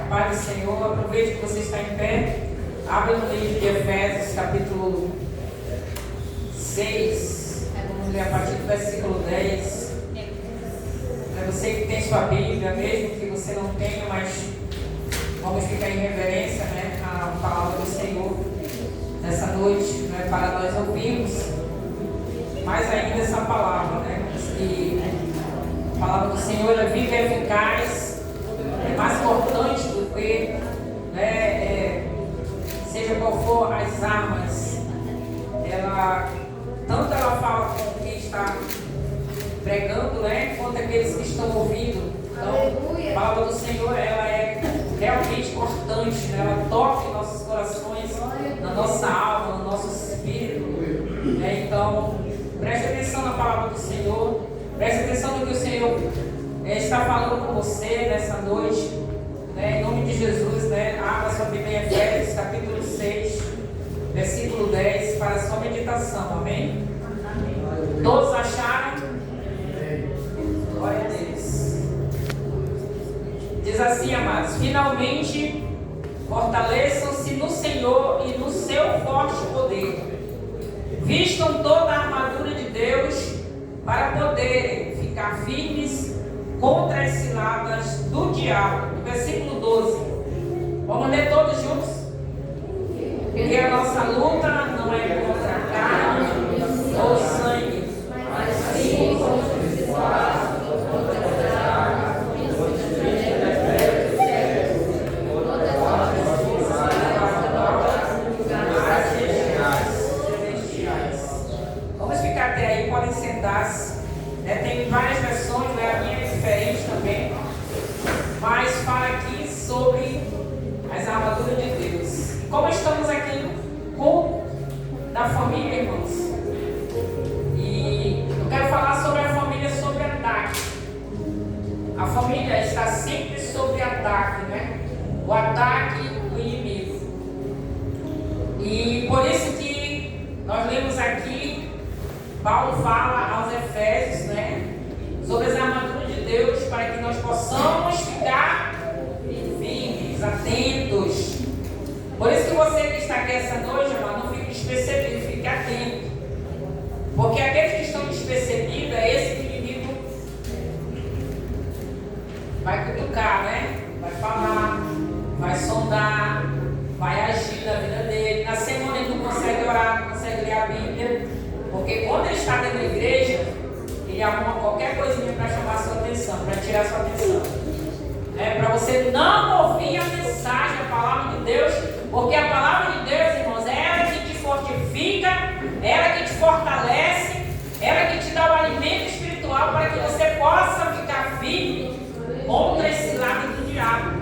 Paz do Senhor, aproveite que você está em pé. Abra no livro de Efésios, capítulo 6. Vamos ler a partir do versículo 10. É você que tem sua Bíblia, mesmo que você não tenha, mas vamos ficar em reverência, né, à palavra do Senhor nessa noite, né, para nós ouvirmos mais ainda essa palavra, né? E a palavra do Senhor, ela é viva e eficaz, é mais importante do que, né, seja qual for as armas, tanto ela fala com quem está pregando, né, quanto aqueles que estão ouvindo. Então, a palavra do Senhor, ela é realmente importante, né? Ela toca em nossos corações, na nossa alma, no nosso espírito, né? Então, preste atenção na palavra do Senhor, preste atenção no que o Senhor está falando com você nessa noite, né? Em nome de Jesus, né? Abra sua Bíblia em Efésios, capítulo 6, versículo 10, para a sua meditação, amém? Todos acharam? Glória a Deus. Diz assim, amados: finalmente fortaleçam-se no Senhor e no seu forte poder. Vistam toda a armadura de Deus para poderem ficar firmes contra as ciladas do diabo. Versículo 12. Vamos ler todos juntos? Porque a nossa luta não é contra a carne ou sangue, mas sim contra os principados, contra as águas, contra os espíritos das trevas, contra as celestiais. Vamos ficar até aí, podem sentar-se. Tem várias versões, né? A minha é diferente também, mas fala aqui sobre as armaduras de Deus. Como estamos aqui no culto da família, irmãos, e eu quero falar sobre a família sob ataque. A família está sempre sob ataque, né? O ataque do inimigo. E por isso que nós lemos aqui, Paulo fala aos Efésios, né, sobre as armaduras de Deus, para que nós possamos ficar firmes, atentos. Por isso que você que está aqui essa noite, amado, não fique despercebido, fique atento. Porque aqueles que estão despercebidos, é esse que o inimigo vai cutucar, né? Vai falar, vai sondar, vai agir na vida dele. Na semana ele não consegue orar, não consegue ler a Bíblia. Porque quando ele está dentro da igreja, ele arruma qualquer coisinha para chamar a sua atenção, para tirar a sua atenção. Para você não ouvir a mensagem, a palavra de Deus, porque a palavra de Deus, irmãos, é ela que te fortifica, ela que te fortalece, ela que te dá o alimento espiritual para que você possa ficar firme contra esse lado do diabo.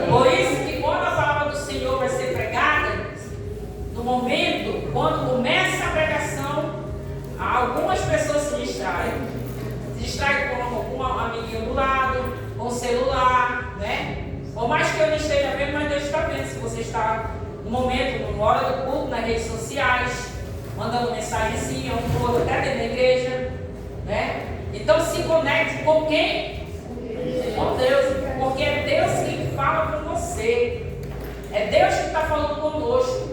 Por isso que quando a palavra do Senhor vai ser pregada, no momento, quando começa a pregação, algumas pessoas se distraem. Se distraem com um amiguinho do lado, com o celular, né? Por mais que eu não esteja vendo, mas Deus está vendo. Se você está no momento, numa hora do culto, nas redes sociais, mandando mensagenzinha, um para o outro, até dentro da igreja, né? Então se conecte com quem? Com Deus, porque é Deus que fala com você. É Deus que está falando conosco.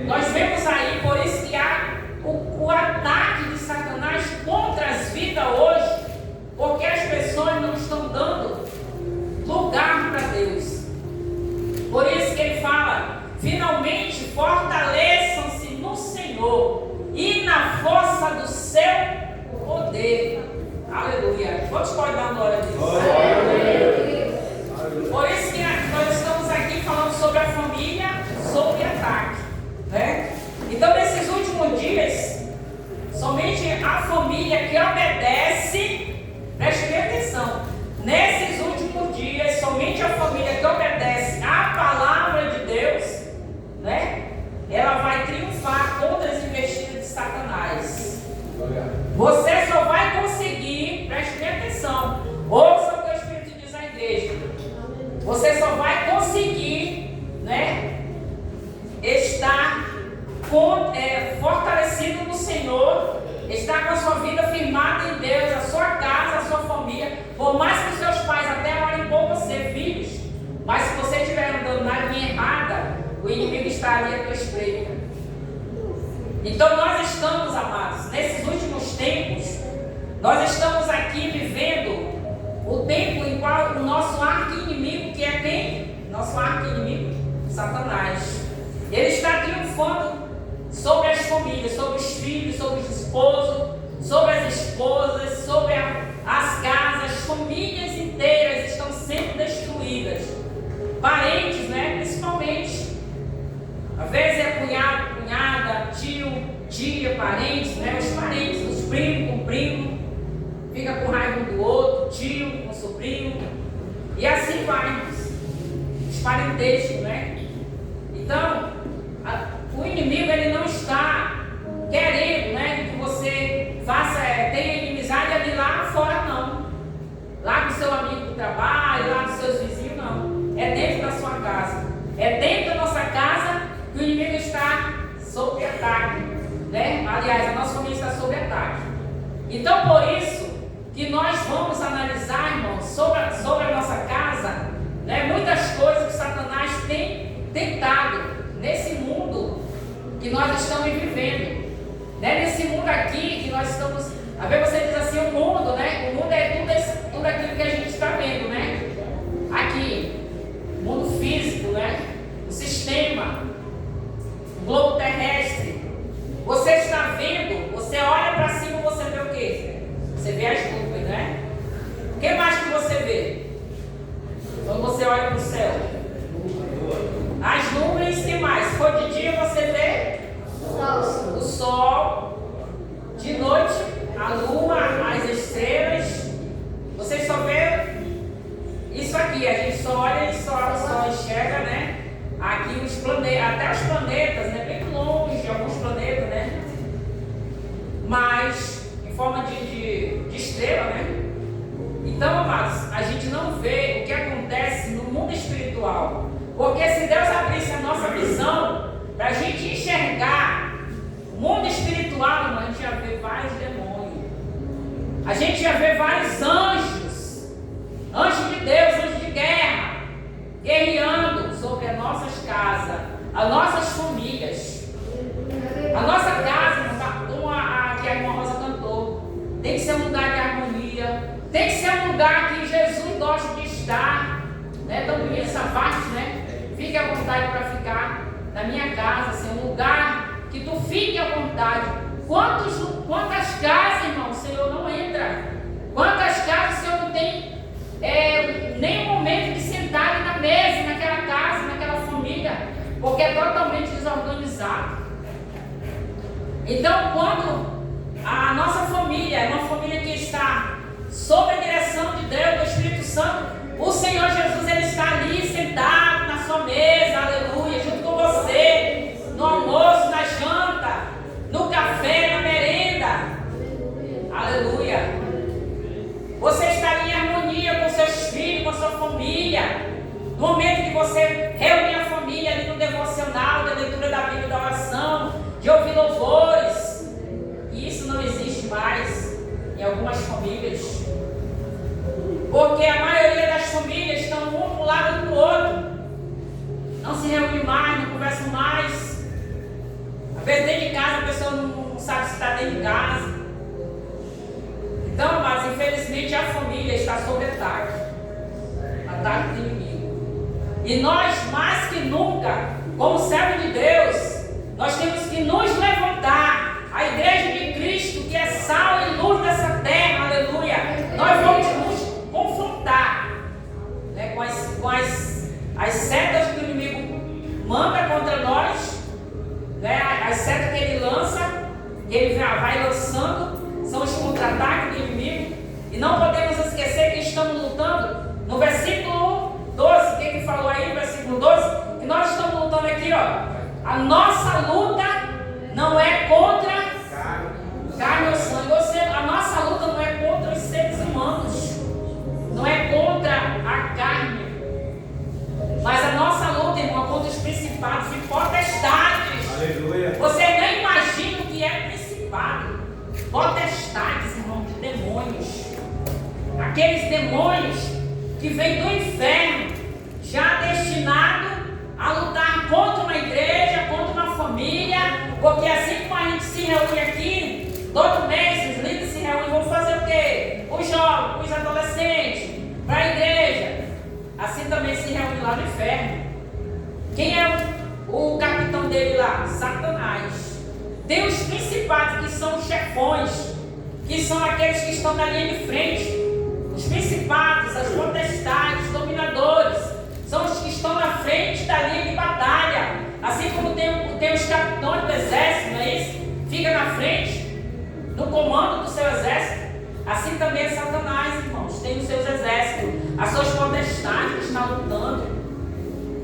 Nós vemos aí, por isso que há o ataque de Satanás contra as vidas hoje, porque as pessoas não estão dando lugar para Deus. Por isso que ele fala: finalmente fortaleçam-se no Senhor e na força do seu poder. Aleluia. Quantos podem dar glória a Deus? Por isso que nós estamos aqui falando sobre a família sob ataque, né? Então, nesses últimos dias, somente a família que obedece, preste bem atenção, nesses últimos dias, somente a família que obedece à palavra de Deus, né, ela vai triunfar contra as investidas de Satanás. Você só vai conseguir, preste bem atenção, ouça o que o Espírito diz à igreja. Você só vai conseguir, né, estar fortalecido no Senhor, estar com a sua vida firmada em Deus, a sua casa, a sua família. Por mais que os seus pais até olhem por você, filhos, mas se você inimigo está ali à tua espreita. Então nós estamos, amados, nesses últimos tempos, nós estamos aqui vivendo o tempo em qual o nosso arqui-inimigo, que é quem? Nosso arqui-inimigo? Satanás. Ele está triunfando sobre as famílias, sobre os filhos, sobre os esposos, sobre as esposas, sobre as casas. Famílias inteiras estão sendo destruídas. Parentes, né? Principalmente. Às vezes é cunhado, cunhada, tio, tia, parentes, né? Os parentes, os primos com primo. Fica com raiva um do outro, tio com sobrinho. E assim vai. Os parentescos, né? Então, o inimigo, ele não está querendo, né, que você tenha inimizade ali lá fora, não. Lá com seu amigo do trabalho, lá com seus vizinhos, não. É dentro da sua casa. É dentro da nossa casa que o inimigo está sob ataque, né? Aliás, a nossa família está sob ataque. Então, por isso que nós vamos analisar, irmãos, sobre a nossa casa, né, muitas coisas que Satanás tem tentado nesse mundo que nós estamos vivendo, né? Nesse mundo aqui que nós estamos. A ver, você diz assim, o mundo, né? O mundo é tudo aquilo que a gente está vendo, né? Aqui, o mundo físico, né? O sistema, o globo terrestre. Você está vendo, você olha para cima, você vê o quê? Você vê as nuvens, né? O que mais que você vê quando você olha para o céu? As nuvens, o que mais? Se for de dia, você vê o sol. De noite, a lua, as estrelas. Você só vê isso aqui. A gente só olha e só enxerga, né? Aqui os planetas, até os planetas, né? Bem longe, alguns planetas, né? Mas em forma de estrela, né? Então, amados, a gente não vê o que acontece no mundo espiritual. Porque se Deus abrisse a nossa visão para a gente enxergar o mundo espiritual, irmão, a gente ia ver vários demônios. A gente ia ver vários anjos. Anjos de Deus, anjos de guerra, guerreando sobre as nossas casas, as nossas famílias. A nossa casa, como que a irmã Rosa cantou, tem que ser um lugar de harmonia. Tem que ser um lugar que Jesus gosta de estar, né? Então, bonita essa parte, né? Fique à vontade para ficar na minha casa, assim, um lugar que tu fique à vontade. Quantas casas, irmão, o Senhor não entra? Quantas casas o Senhor não tem nem um momento de sentar ali na mesa, naquela casa, naquela família, porque é totalmente desorganizado. Então, quando a nossa família é uma família que está sob a direção de Deus, do Espírito Santo, o Senhor Jesus, ele está ali sentado na sua mesa, aleluia, junto com você, no almoço, na janta, no café, na merenda, aleluia. Você está em harmonia com seus filhos, com a sua família, no momento que você reúne a família ali no devocional, da leitura da Bíblia, da oração, de ouvir louvores. E isso não existe mais em algumas famílias. Porque a maioria das famílias estão um para o lado do outro. Não se reúne mais, não conversam mais. Às vezes dentro de casa a pessoa não sabe se está dentro de casa. Então, mas infelizmente a família está sob ataque. Ataque do inimigo. E nós, mais que nunca, como servos de Deus, nós temos que nos levantar. A igreja de Cristo, que é sal e luz dessa terra, aleluia. Nós vamos nos confrontar, né, com as setas que o inimigo manda contra nós, né, as setas que ele lança, que ele vai lançando, são os contra-ataques do inimigo. E não podemos esquecer que estamos lutando. No versículo 12, o que ele falou aí no versículo 12? Que nós estamos lutando aqui, ó. A nossa luta não é contra carne ou sangue. Ou seja, a nossa luta não é contra os seres humanos, não é contra a carne, mas a nossa luta, irmão, é contra os principados e potestades. Aleluia. Você nem imagina o que é principado, potestades, irmão, de demônios. Aqueles demônios que vêm do inferno, já destinado a lutar contra uma igreja. lá no inferno. Quem é o capitão dele lá? Satanás. Tem os principados, que são os chefões, que são aqueles que estão na linha de frente. Os principados, as potestades, os dominadores, são os que estão na frente da linha de batalha. Assim como tem os capitães do exército, não é isso? Fica na frente, no comando do seu exército. Assim também é Satanás, irmãos. Tem os seus exércitos, as suas potestades que estão lutando.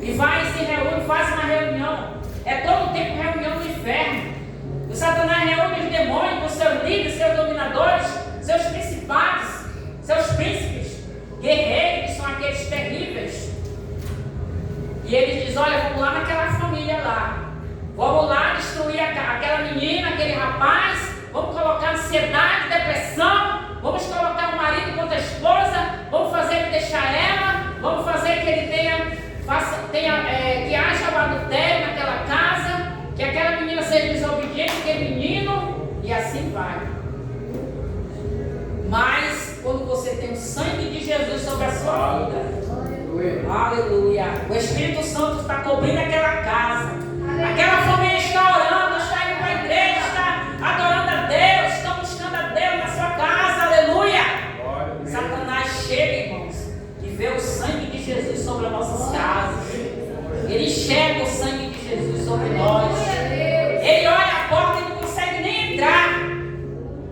E vai e se reúne, faz uma reunião. É todo o tempo reunião do inferno. O Satanás reúne os demônios, os seus líderes, seus dominadores, seus principados, seus príncipes, guerreiros, que são aqueles terríveis. E ele diz: olha, vamos lá naquela família lá. Vamos lá destruir aquela menina, aquele rapaz. Vamos colocar ansiedade, depressão. Vamos colocar o marido contra a esposa. Vamos fazer ele deixar ela. Vamos fazer que ele que haja o adultério naquela casa. Que aquela menina seja desobediente, aquele menino. E assim vai. Mas quando você tem o sangue de Jesus sobre a sua vida, aleluia, o Espírito Santo está cobrindo aquela casa. Aquela família está orando, está indo para a igreja, está adorando a Deus, está buscando a Deus na sua casa, aleluia. Satanás chega, irmãos, e vê o sangue de Jesus sobre as nossas casas. Ele enxerga o sangue de Jesus sobre nós. Ele olha a porta e não consegue nem entrar,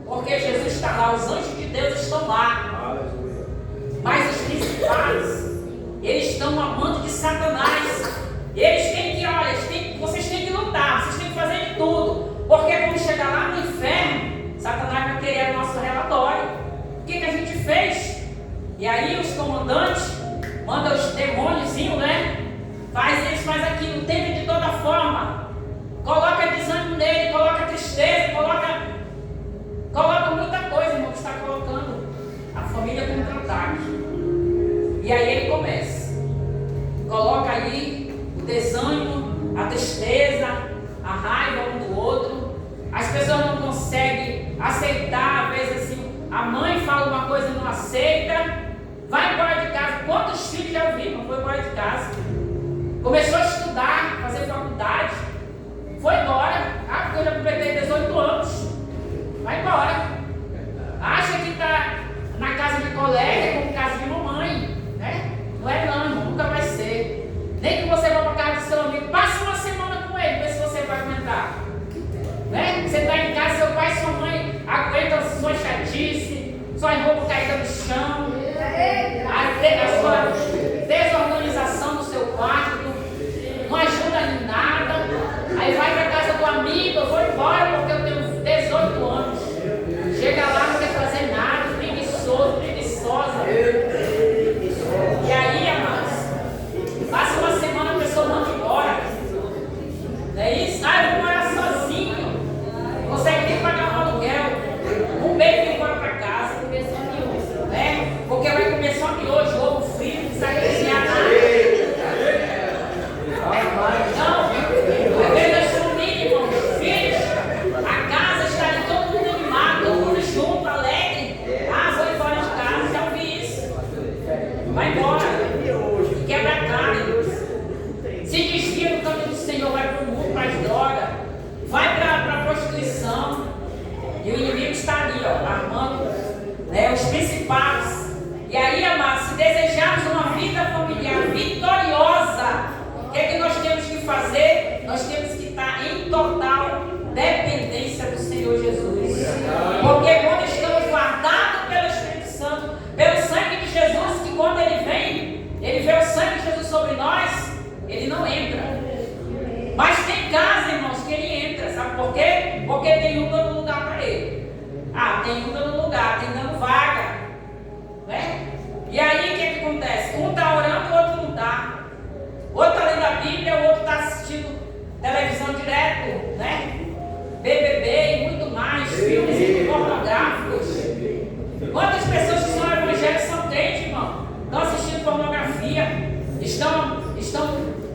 porque Jesus está lá, os anjos de Deus estão lá. Mas os principados, eles estão amando de Satanás. Eles têm que, olha, vocês têm que lutar, vocês têm que fazer de tudo. Porque quando chegar lá no inferno, Satanás vai querer o nosso relatório. O que a gente fez? E aí os comandantes mandam os demôniozinhos, né? Eles fazem aquilo, tenta de toda forma. Coloca desânimo nele, coloca tristeza, coloca muita coisa, irmão, que está colocando a família contra-ataque. E aí ele começa. Coloca aí o desânimo, a tristeza, a raiva um do outro. As pessoas não conseguem aceitar, às vezes assim, a mãe fala uma coisa e não aceita. Vai embora de casa. Quantos filhos já ouviram? Não foi embora de casa. Começou a estudar, fazer faculdade. Foi embora. Ah, porque eu já completei 18 anos. Vai embora. Acha que está na casa de colega como casa de mamãe, né? Não é não, irmão, nunca vai ser. Nem que você vá para casa do seu amigo, passe uma semana com ele, vê se você vai aguentar. Né? Você está em casa, seu pai e sua mãe aguentam sua chatice, sua roupa caída no chão, a sua desorganização do seu quarto, não ajuda em nada. Aí vai para casa do amigo, eu vou embora porque eu tenho 18 anos. Chega lá, não quer fazer nada, preguiçoso, preguiçosa. E aí, amados, passa uma semana, a pessoa manda embora. Não é isso? Ah, eu vou morar sozinho. Não consegue nem pagar um aluguel. Um mês vem embora para casa. Né? Porque vai comer só miojo, ovo frito, não precisa cozinhar nada. Não, às vezes as famílias, irmãos, os filhos, a casa está ali todo mundo animado, todo mundo junto, alegre. Ah, vou embora de casa, já ouvi isso. Vai embora. E quebra a cara. Se desvia do caminho do Senhor, vai para o mundo, para as drogas, vai para a prostituição. E o inimigo está ali, ó, armando, né, os principados. E aí, amados, se desejarmos uma vida familiar vitoriosa, o que é que nós temos que fazer? Nós temos que estar em total dependência do Senhor Jesus. Porque quando estamos guardados pelo Espírito Santo, pelo sangue de Jesus, que quando ele vem, ele vê o sangue de Jesus sobre nós, ele não entra. Mas tem casa, irmãos, que ele entra. Sabe por quê? Porque tem um dando lugar para ele. Ah, tem um dando lugar, tem dando vaga. Né? E aí o que acontece? Um está orando, o outro não está. O outro está lendo a Bíblia, o outro está assistindo televisão direto, né? BBB e muito mais, filmes pornográficos. Quantas pessoas que são evangélicas são crentes, irmão? Estão assistindo pornografia, estão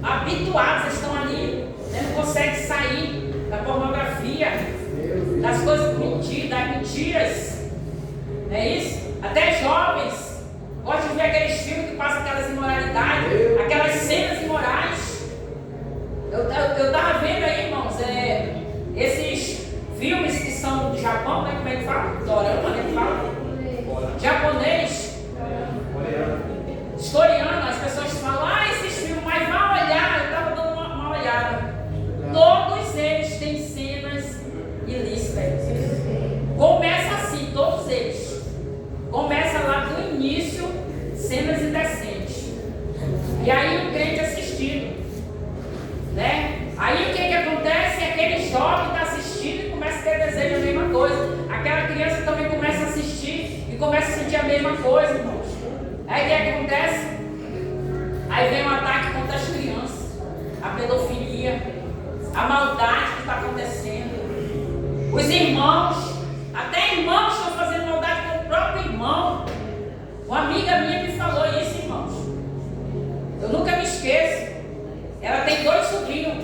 habituados, estão ali, né? Não conseguem sair da pornografia, das coisas mentiras, das mentiras. Não é isso? Até jovens gostam de ver aqueles filmes que passam aquelas imoralidades, aquelas cenas E aí o crente assistindo, né? Aí o que acontece? Aquele jovem está assistindo e começa a ter desejo da mesma coisa. Aquela criança também começa a assistir e começa a sentir a mesma coisa, irmãos. Aí o que acontece? Aí vem um ataque contra as crianças, a pedofilia, a maldade que está acontecendo. Os irmãos, até irmãos estão fazendo maldade com o próprio irmão. Uma amiga minha me falou isso, irmãos. Eu nunca me esqueço. Ela tem 2 sobrinhos,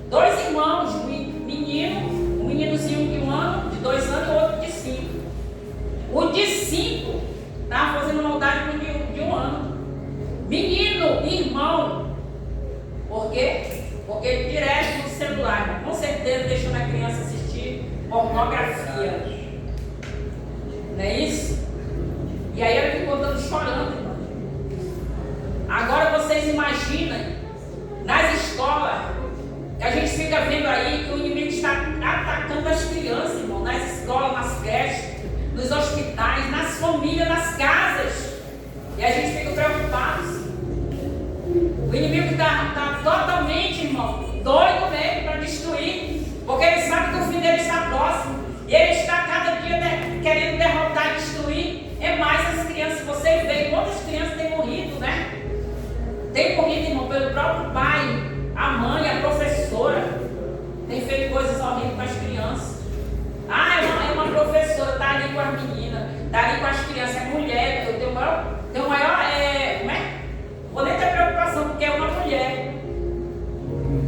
2 irmãos, um meninozinho de 1 ano, de 2 anos, e o outro de 5. O de 5 estava fazendo maldade com o de 1 ano. Menino, irmão. Por quê? Porque direto no celular, com certeza deixando a criança assistir pornografia. Não é isso? E aí ela ficou dando chorando, irmão. Agora vocês imaginem, nas escolas, que a gente fica vendo aí que o inimigo está atacando as crianças, irmão, nas escolas, nas creches, nos hospitais, nas famílias, nas casas. E a gente fica preocupado. O inimigo está totalmente, irmão, doido mesmo para destruir, porque ele sabe que o fim dele está próximo. E ele está cada dia querendo derrotar e destruir. É mais as crianças. Você vê quantas crianças têm morrido, né? Tem morrido, irmão, pelo próprio pai, a mãe, a professora. Tem feito coisas horríveis com as crianças. É uma professora, está ali com as meninas, está ali com as crianças, é mulher. Eu tenho o maior como é? Vou nem ter preocupação, porque é uma mulher.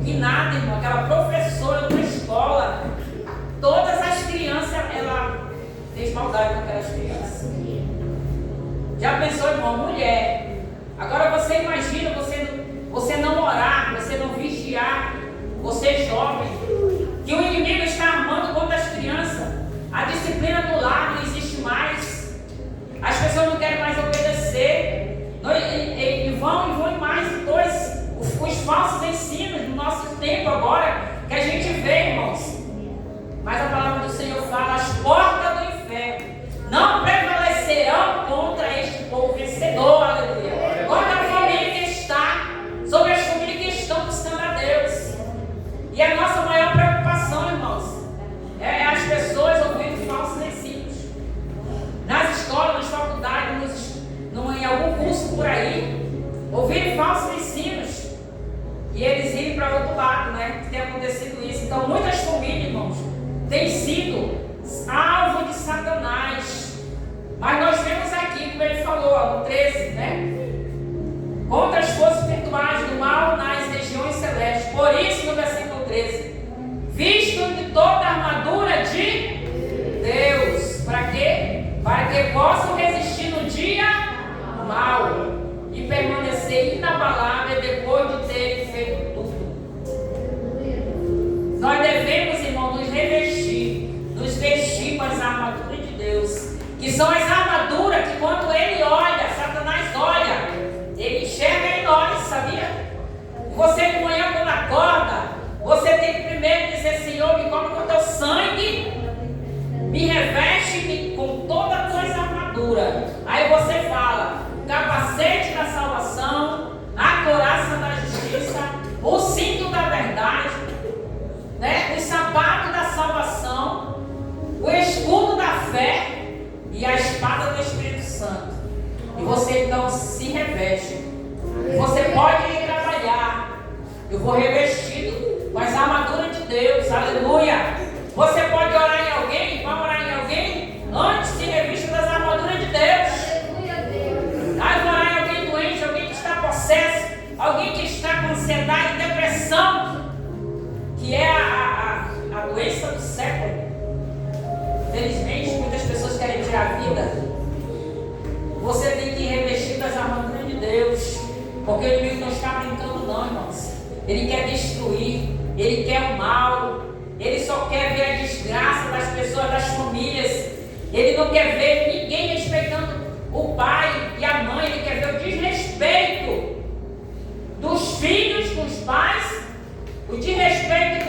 Que nada, irmão, aquela professora de uma escola, todas as crianças, ela fez maldade com aquelas crianças. Já pensou, irmão, mulher? Agora você imagina você não orar, você não vigiar, você jovem, que o inimigo está armando contra as crianças. A disciplina do lar não existe mais. As pessoas não querem mais obedecer. E vão em mais os falsos ensinos do nosso tempo agora, que a gente vê, irmãos. Mas a palavra do Senhor fala: as portas do inferno não prevalecerão contra este povo vencedor, aleluia. Contra a família que está, sobre as famílias que estão buscando a Deus. E a nossa maior preocupação, irmãos, é as pessoas ouvindo falsos ensinos. Nas escolas, nas faculdades, em algum curso por aí, ouvirem falsos ensinos e eles irem para outro lado, né? Que tem acontecido isso. Então, muitas famílias, irmãos, têm sido alvo de Satanás. Mas nós vemos aqui, como ele falou, no 13, né? Contra as forças virtuais do mal nas regiões celestes. Por isso, no versículo 13, visto de toda a armadura de Deus. Para quê? Para que possam resistir no dia mal e permanecer inabalável depois de terem feito tudo. Nós devemos, irmão, nos revestir, nos vestir com as armaduras de Deus, que são as armaduras que quando ele olha, Satanás olha, ele enxerga em nós, sabia? Você de manhã quando acorda, você tem que primeiro dizer: Senhor, me cobre com o teu sangue, me reveste com toda a tua armadura. Aí você fala: capacete da salvação, a couraça da justiça, o cinto da verdade, né? O sapato da salvação, o escudo da fé e a espada do Espírito Santo. E você então se reveste. Você pode ir trabalhar. Eu vou revestido com as armaduras de Deus, aleluia. Você pode orar em alguém, vai orar em alguém, antes se revista das armaduras de Deus. Vai orar em alguém doente, alguém que está possesso, alguém que está com ansiedade, depressão, que é a doença do século. Felizmente, muitas pessoas querem tirar a vida. Você tem que revestir das armaduras de Deus, porque o inimigo não está brincando não, irmãos. Ele quer destruir, ele quer o mal, ele só quer ver a desgraça das pessoas, das famílias. Ele não quer ver ninguém respeitando o pai e a mãe. Ele quer ver o desrespeito dos filhos com os pais, o desrespeito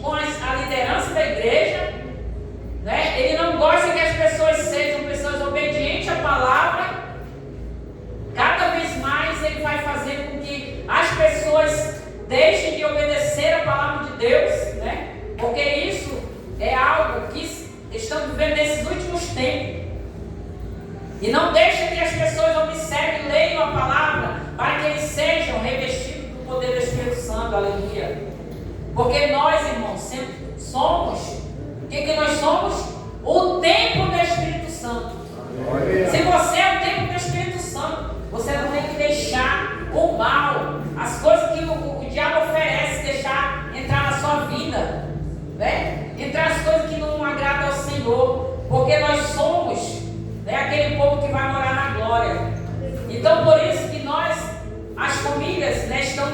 com a liderança da igreja, né? Ele não gosta que as pessoas sejam pessoas obedientes à palavra. Cada vez mais ele vai fazer com que Deus, né? Porque isso é algo que estamos vivendo nesses últimos tempos. E não deixa que as pessoas observem e leiam a palavra para que eles sejam revestidos do poder do Espírito Santo, aleluia. Porque nós, irmãos, sempre somos, o que nós somos? O templo do Espírito Santo. Se você é o templo do Espírito Santo, você não tem que deixar o mal, as coisas que o diabo oferece, deixar entrar na sua vida, né? Entrar as coisas que não agradam ao Senhor, porque nós somos, né, aquele povo que vai morar na glória. Então, por isso que nós, as famílias, né, estão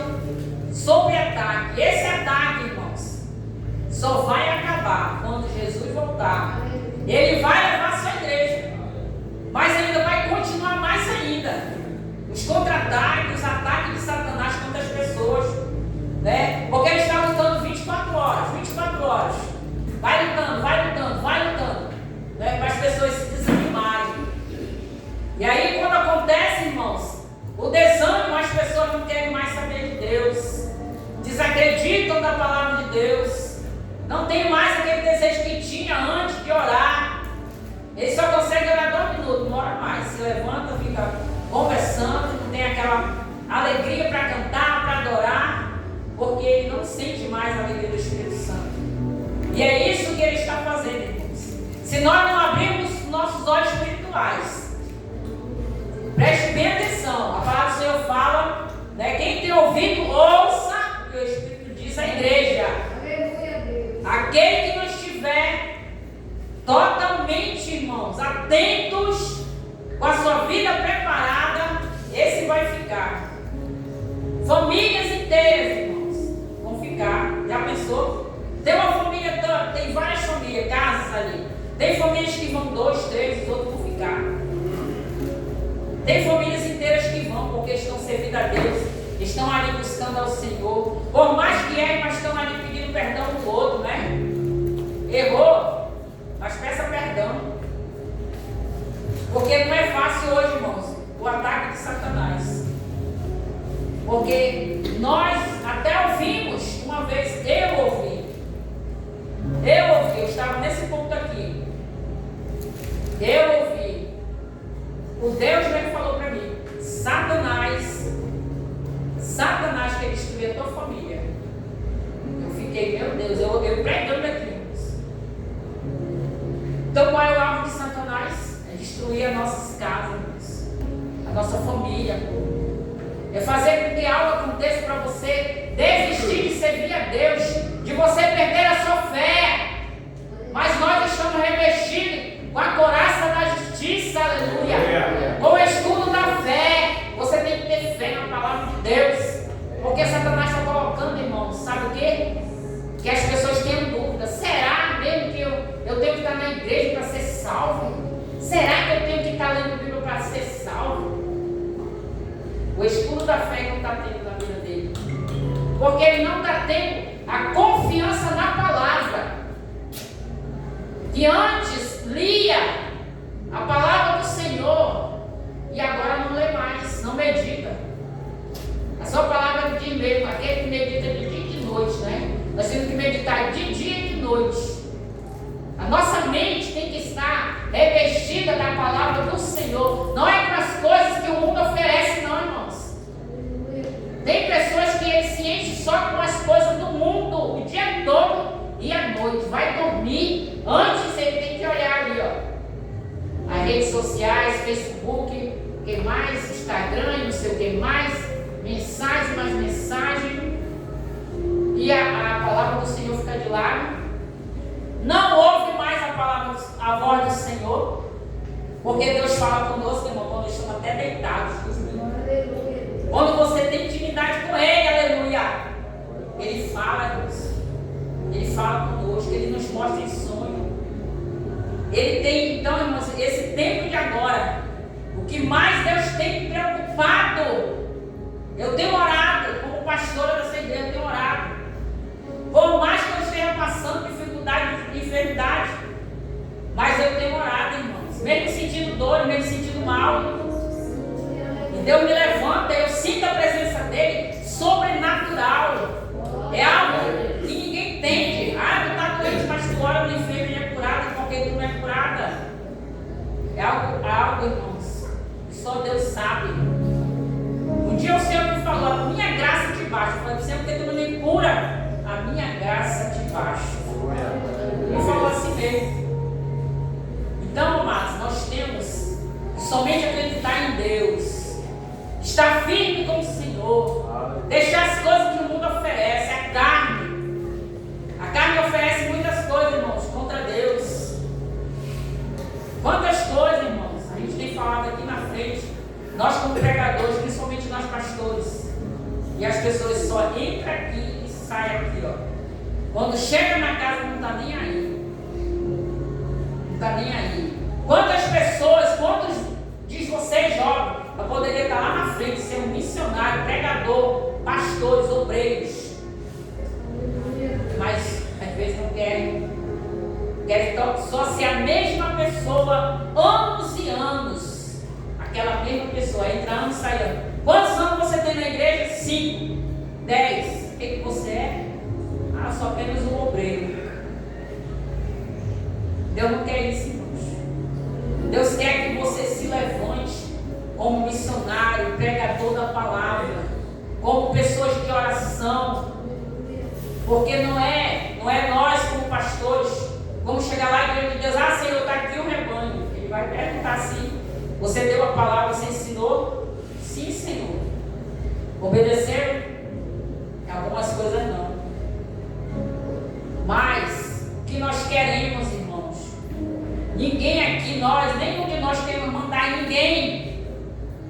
sob ataque. E esse ataque, irmãos, só vai acabar quando Jesus voltar. Ele vai levar a sua igreja, mas ainda vai continuar mais ainda. Os contra-ataques, os ataques de Satanás contra as pessoas, né? Porque ele está lutando 24 horas, 24 horas. Vai lutando, vai lutando, vai lutando, né? Para as pessoas se desanimarem. E aí, quando acontece, irmãos, o desânimo, as pessoas não querem mais saber de Deus, desacreditam da palavra de Deus, não tem mais aquele desejo que tinha antes de orar. Ele só consegue orar 2 minutos, não ora mais. Se levanta, fica conversando, não tem aquela alegria para cantar, para adorar, porque ele não sente mais a alegria do Espírito Santo. E é isso que ele está fazendo, irmãos. Se nós não abrirmos nossos olhos espirituais, preste bem atenção, a palavra do Senhor fala, né, quem tem ouvido, ouça o que o Espírito diz à igreja. Aquele que não estiver totalmente, irmãos, atentos, com a sua vida preparada, esse vai ficar. Famílias inteiras, irmãos, vão ficar. Já pensou? Tem uma família, tem várias famílias, casas ali. Tem famílias que vão 2, 3, os outros vão ficar. Tem famílias inteiras que vão, porque estão servindo a Deus, estão ali buscando ao Senhor. Por mais que errem, mas estão ali pedindo perdão do outro, né? Errou, mas peça perdão. Porque não é fácil hoje, irmãos, o ataque de Satanás. Porque nós até ouvimos, uma vez eu ouvi, eu estava nesse ponto aqui. Eu ouvi. O Deus mesmo falou para mim: Satanás quer destruir a tua família. Eu fiquei, meu Deus, eu pregando aqui, irmãos. Então qual é o alvo de Satanás? É destruir as nossas casas, a nossa família. É fazer com que algo aconteça para você desistir de servir a Deus, de você perder a sua fé. Mas nós estamos revestidos com a couraça da justiça, aleluia. Com o escudo da fé. Você tem que ter fé na palavra de Deus. Porque Satanás está colocando, irmãos, sabe o quê? Que as pessoas tenham dúvida. Será mesmo que eu tenho que estar na igreja para ser salvo? Será que eu tenho que estar lendo a Bíblia para ser salvo? O escudo da fé não está tendo na vida dele. Porque ele não está tendo a confiança na palavra. Que antes lia a palavra do Senhor e agora não lê mais, não medita. A sua palavra diz mesmo, aquele que medita de dia e de noite, né? Nós temos que meditar de dia e de noite. A nossa mente tem que estar revestida da palavra do Senhor. Não é com as coisas que o mundo oferece, não, irmãos. Tem pessoas que eles se enchem só com as coisas do mundo o dia todo e à noite. Vai dormir, antes ele tem que olhar ali, ó. As redes sociais, Facebook, o que mais, Instagram e não sei o que mais, mensagem, mais mensagem. E a palavra do Senhor fica de lado. Não ouve mais a voz do Senhor, porque Deus fala conosco, irmão, quando estamos até deitados. Quando você tem intimidade com Ele, aleluia, Ele fala, Deus. Ele fala conosco, Ele nos mostra em sonho. Ele tem, então, irmãos, esse tempo de agora, o que mais Deus tem me preocupado, eu tenho orado, como pastora dessa igreja, eu tenho orado. Por mais que eu esteja passando dificuldade de enfermidade, mas eu tenho orado, irmãos, mesmo sentindo dor, mesmo sentindo mal, e Deus me levanta, eu sinto a presença dele sobrenatural. É algo que ninguém baixo. Eu falei, Senhor, porque tu não me cura? A minha graça te basta. Ele falou assim mesmo. Então, amados, nós temos que somente acreditar em Deus, estar firme com o Senhor, deixar as coisas que o mundo oferece, a carne. A carne oferece muitas coisas, irmãos, contra Deus. Quantas coisas, irmãos, a gente tem falado aqui na frente, nós como pregadores, principalmente nós pastores, e as pessoas só entram aqui e saem aqui, ó. Quando chega na casa não está nem aí. Não está nem aí. Quantas pessoas, quantos diz vocês, jovens, eu poderia estar lá na frente, ser um missionário, pregador, pastores, obreiros, mas às vezes não querem. Querem só ser a mesma pessoa anos e anos. Aquela mesma pessoa, entrando e saindo. Quantos anos você tem na igreja? 5, 10. O que você é? Ah, sou apenas um obreiro. Deus não quer isso, irmãos. Deus quer que você se levante como missionário, pregador da palavra, como pessoas de oração. Porque não é nós como pastores, vamos chegar lá e dizer, Deus, ah, Senhor, está aqui o rebanho. Ele vai perguntar assim, você deu a palavra, você ensinou? Sim, Senhor. Obedeceram? Algumas coisas não. Mas, o que nós queremos, irmãos? Ninguém aqui, nenhum de nós queremos mandar em ninguém.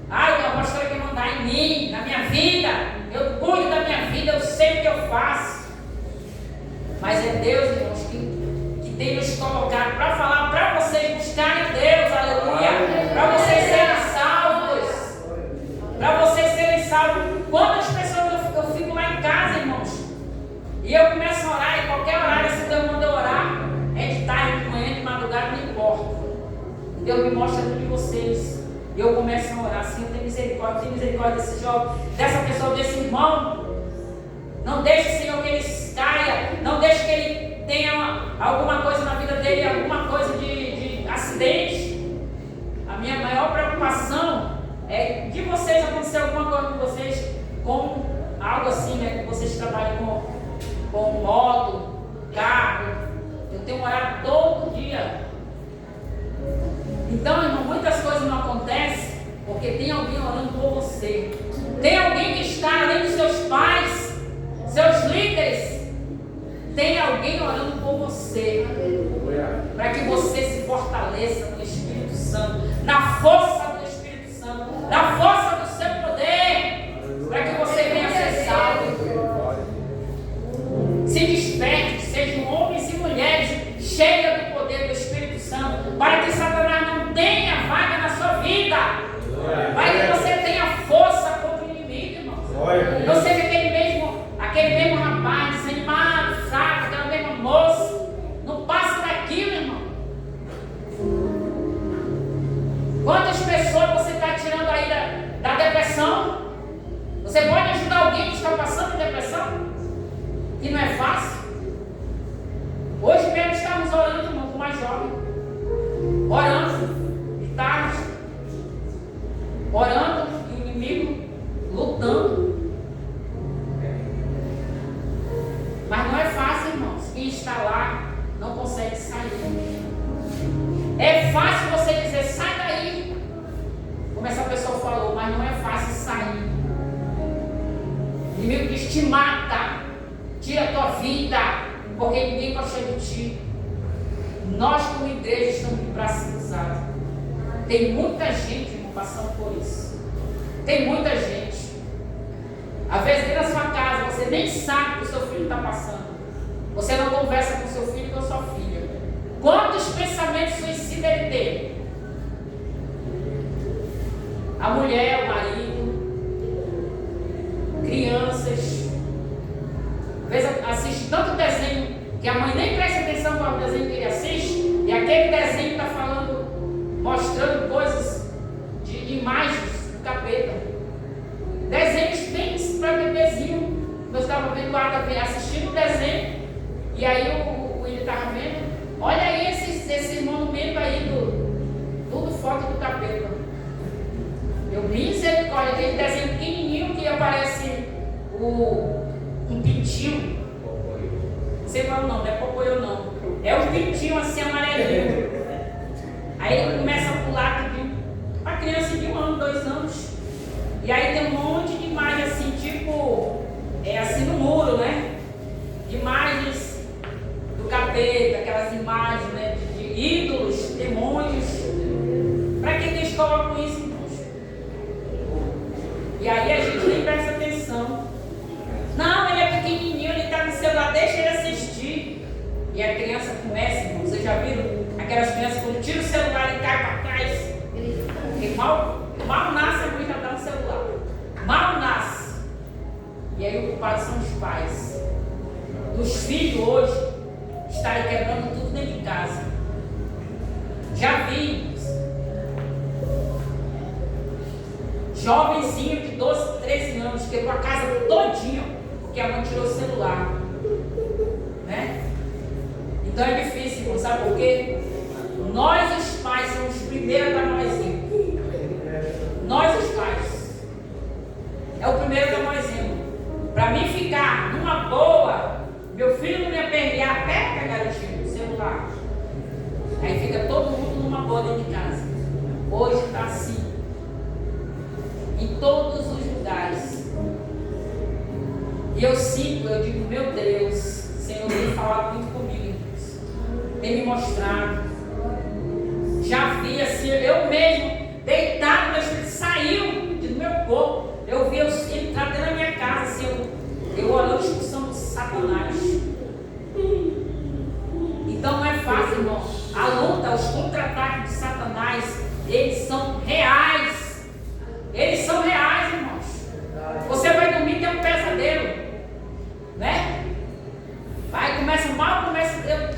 Ah, o pastor quer mandar em mim, na minha vida. Eu cuido da minha vida, eu sei o que eu faço. Mas é Deus, irmãos, que tem nos colocado para falar para vocês buscarem Deus, aleluia. Para vocês serem salvos. Para vocês serem salvos. Quantas pessoas eu fico lá em casa, irmãos, e eu começo a orar, e qualquer horário, se Deus manda eu orar, é de tarde, de manhã, de madrugada, não importa. Deus me mostra tudo de vocês. E eu começo a orar, Senhor, tem misericórdia desse jovem, dessa pessoa, desse irmão. Não deixe, Senhor, que ele caia. Não deixe que ele tenha alguma coisa na vida dele, alguma coisa de acidente. A minha maior preocupação é de vocês acontecer alguma coisa com vocês, com algo assim, né? Que vocês trabalham com moto, carro. Eu tenho orado todo dia. Então, irmão, muitas coisas não acontecem porque tem alguém orando por você. Tem alguém que está além dos seus pais, seus líderes. Tem alguém orando por você, para que você se fortaleça no Espírito Santo, na força do Espírito Santo, na força do seu poder, para que você venha ser salvo. Se desperte, sejam homens e mulheres cheios do poder do Espírito Santo, para que Satanás não tenha vaga na sua vida, para que você tenha força contra o inimigo, irmão. Não seja aquele mesmo rapaz desanimado, fraco, aquela mesma moça. Não passa daquilo, irmão. Quantas pessoas você está tirando aí da depressão? Você pode ajudar alguém que está passando por depressão? Que não é fácil. Hoje mesmo estamos orando, irmão, com mais jovem. Orando, de tarde. Orando e o inimigo lutando. Mas não é fácil, irmãos. Quem está lá não consegue sair. É fácil você dizer, sai daí. Como essa pessoa falou, mas não é fácil sair. O inimigo diz, te mata. Tira a tua vida. Porque ninguém gosta de ti. Nós como igreja estamos de braço cruzado. Tem muita gente, irmão, passando por isso. Tem muita gente. Às vezes dentro da sua casa você nem sabe o que o seu filho está passando. Você não conversa com o seu filho e com a sua filha. Quantos pensamentos suicidas ele tem? A mulher, o marido, crianças. Às vezes assiste tanto desenho que a mãe nem presta atenção para o desenho que ele assiste, e aquele desenho está falando, mostrando coisas de imagens do capeta. Desenhos bem para bebezinho. Eu estava vendo o Ada assistindo o desenho, e aí ele estava vendo, olha aí esse monumento aí tudo foto do capeta. Eu misericórdia, aquele desenho pequenininho que aparece o igual não é popoio não. É um pintinho assim amarelinho. Aí ele começa a pular tudinho. Uma criança de 1 ano, 2 anos. E aí tem um monte de imagem assim, tipo, assim no muro, né? Imagens do capeta, aquelas imagens, né? De ídolos, demônios. Para que eles colocam isso, irmãos? E aí a gente nem presta atenção. Não, ele é pequenininho, ele está no celular, deixa ele assistir. E a criança começa, irmãos, vocês já viram? Aquelas crianças quando tira o celular e cai para trás. Porque mal nasce, a mãe já dá no celular. Mal nasce. E aí o culpado são os pais. Os filhos hoje estarem quebrando tudo dentro de casa. Já vi jovenzinho de 12, 13 anos quebrou a casa todinha porque a mãe tirou o celular, né? Então é difícil, irmão, sabe por quê? Nós os pais somos os primeiros a dar mau exemplo. Nós os pais é o primeiro a dar mau exemplo. Para mim ficar numa boa, meu filho não me aperrear, pega, garotinho, o celular. Aí fica todo mundo numa boa dentro de casa. Hoje está assim. Em todos os lugares. E eu sinto, eu digo, meu Deus, o Senhor tem falado muito comigo, irmãos. Tem me mostrado. Já vi assim, eu mesmo, deitado, meu espírito saiu do meu corpo. Eu vi ele entrar dentro da minha casa, assim, eu olhando a expulsão de Satanás. Então não é fácil, irmão. A luta, os contra-ataques de Satanás, eles são reais. Eles são reais, irmãos. Você vai dormir e tem um pesadelo, né? Aí começa mal,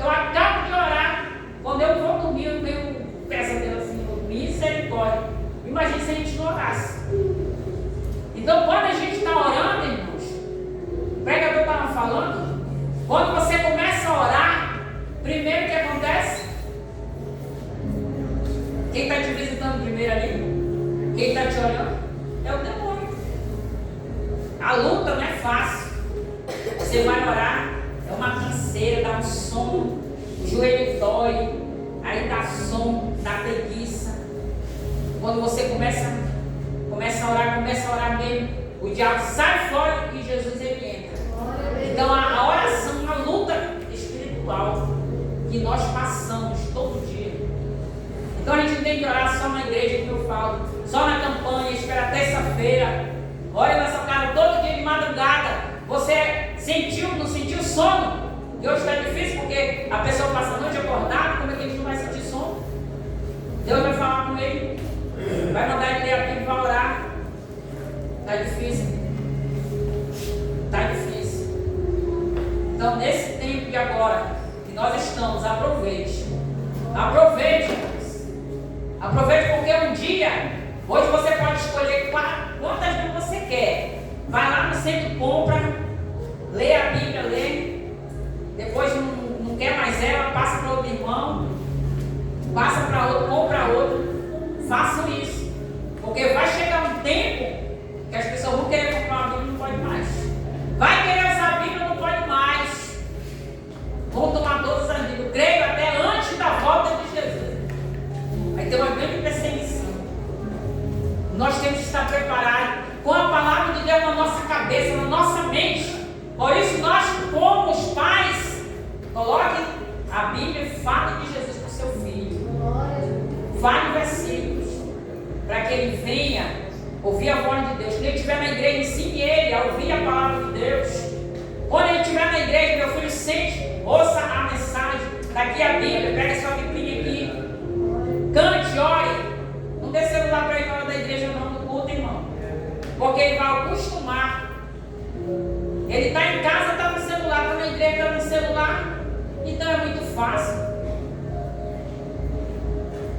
eu acabo de orar. Quando eu vou dormir, eu tenho um pesadelo assim, misericórdia. Imagina se a gente não orasse. Então quando a gente está orando, irmãos, o pregador estava falando, quando você começa a orar, primeiro o que acontece? Quem está te visitando primeiro ali? Quem está te olhando? É o demônio. A luta não é fácil. Você vai orar, é uma canseira, dá um sono, o joelho dói, aí dá sono, dá preguiça. Quando você começa a orar mesmo, o diabo sai fora e Jesus ele entra. Então a oração, uma luta espiritual que nós passamos todo dia. Então a gente não tem que orar só na igreja, como eu falo, só na campanha, espera terça-feira, ore na sua casa todo dia de madrugada. Você não sentiu sono? E hoje está difícil porque a pessoa passa a noite acordada, como é que a gente não vai sentir sono? Deus vai falar com ele, vai mandar ele ler a Bíblia e vai orar. Está difícil. Está difícil. Então nesse tempo de agora que nós estamos, aproveite. Aproveite, irmãos. Aproveite porque um dia, hoje você pode escolher quantas mil você quer. Vai lá no centro, compra, lê a Bíblia, lê. Depois não quer mais ela, passa para outro irmão, passa para outro, compra outro. Façam isso. Porque vai chegar um tempo que as pessoas vão querer comprar uma Bíblia e não pode mais. Vai querer usar a Bíblia e não pode mais. Vão tomar todas as Bíblias. Eu creio até antes da volta de Jesus. Vai ter uma grande perseguição. Nós temos que estar preparados com a palavra de Deus na nossa cabeça, na nossa mente. Por isso nós, como os pais, coloquem a Bíblia e fale de Jesus para o seu filho. Fale versículos, para que ele venha ouvir a voz de Deus. Quando ele estiver na igreja, ensine ele a ouvir a palavra de Deus. Quando ele estiver na igreja, meu filho, sente, ouça a mensagem. Está aqui a Bíblia, pega sua Bíblia aqui. Cante, ore. Não dê celular para ele na hora da igreja, não, no culto, irmão. Porque ele vai acostumar. Ele está em casa, está no celular, está na igreja, está no celular. Então é muito fácil.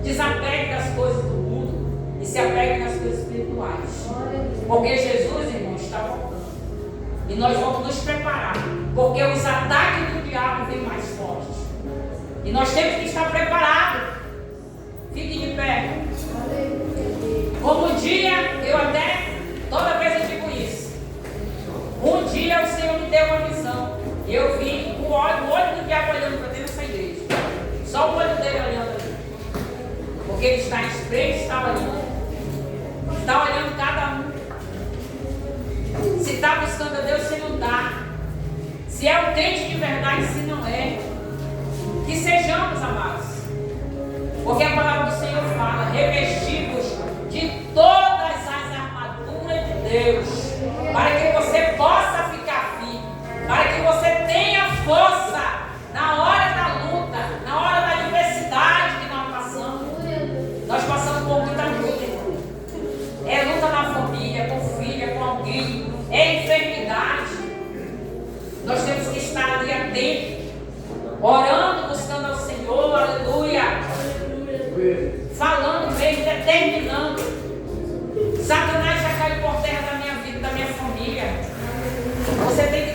Desapegue das coisas do mundo e se apegue nas coisas espirituais. Porque Jesus, irmão, está voltando. E nós vamos nos preparar. Porque os ataques do diabo vêm mais fortes. E nós temos que estar preparados. Fique de pé. Como um dia, eu até, toda vez eu digo isso. Um dia o Senhor me deu uma visão. E eu vi o olho do diabo olhando para dentro dessa igreja. Só o olho dele olhando ali. Porque ele está em espreito, está olhando. Está olhando cada um. Se está buscando a Deus, se não dá. Se é um crente de verdade, se não é. Que sejamos, amados. Porque a palavra do Senhor fala, revestidos de todas as armaduras de Deus, para que você possa ficar firme, para que você tenha força na hora da luta, na hora da adversidade que nós passamos. Nós passamos por muita luta, irmão. É luta na família, com filha, com alguém, é enfermidade. Nós temos que estar ali atentos, orando, buscando ao Senhor, aleluia. Falando mesmo, determinando. Satanás já caiu por terra da minha vida, da minha família. Você tem